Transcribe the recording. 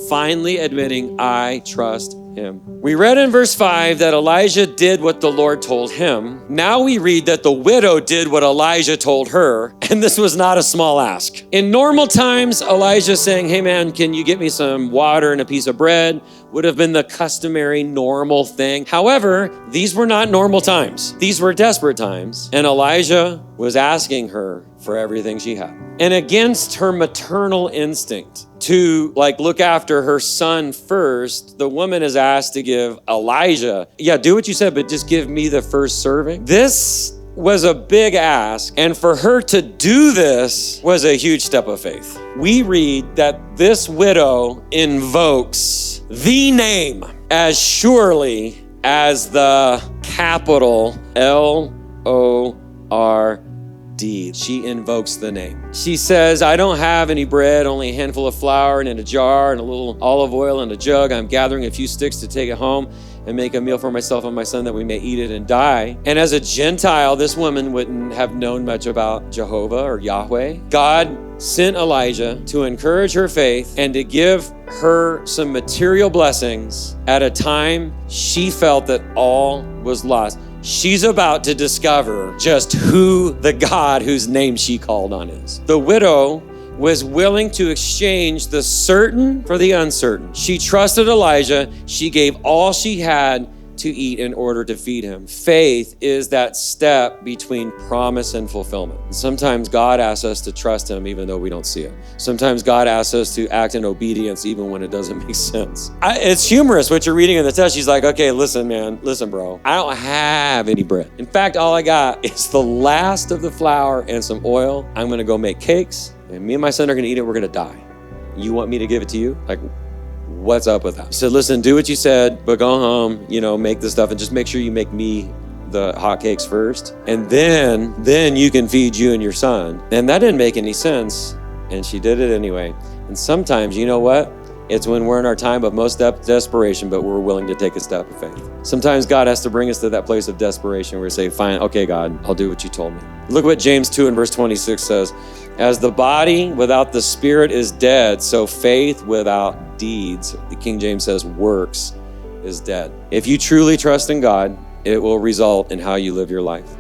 finally admitting, I trust him. We read in verse 5 that Elijah did what the Lord told him. Now we read that the widow did what Elijah told her, and this was not a small ask. In normal times, Elijah saying, hey man, can you get me some water and a piece of bread? Would have been the customary normal thing. However, these were not normal times. These were desperate times, and Elijah was asking her for everything she had. And against her maternal instinct to look after her son first, the woman is asked to give Elijah, do what you said, but just give me the first serving. This was a big ask, and for her to do this was a huge step of faith. We read that this widow invokes the name as surely as the capital L-O-R-D. She invokes the name. She says, I don't have any bread, only a handful of flour and in a jar and a little olive oil in a jug. I'm gathering a few sticks to take it home and make a meal for myself and my son that we may eat it and die. And as a Gentile, this woman wouldn't have known much about Jehovah or Yahweh. God sent Elijah to encourage her faith and to give her some material blessings at a time she felt that all was lost. She's about to discover just who the God whose name she called on is. The widow was willing to exchange the certain for the uncertain. She trusted Elijah. She gave all she had to eat in order to feed him. Faith is that step between promise and fulfillment. Sometimes God asks us to trust him even though we don't see it. Sometimes God asks us to act in obedience even when it doesn't make sense. It's humorous what you're reading in the text. She's like, okay, listen, bro. I don't have any bread. In fact, all I got is the last of the flour and some oil. I'm gonna go make cakes, and me and my son are gonna eat it. We're gonna die. You want me to give it to you? What's up with that? He said, listen, do what you said, but go home, make the stuff and just make sure you make me the hotcakes first. And then you can feed you and your son. And that didn't make any sense. And she did it anyway. And sometimes, you know what? It's when we're in our time of most desperation, but we're willing to take a step of faith. Sometimes God has to bring us to that place of desperation where we say, fine, okay, God, I'll do what you told me. Look what James 2 and verse 26 says. As the body without the spirit is dead, so faith without deeds, the King James says works, is dead. If you truly trust in God, it will result in how you live your life.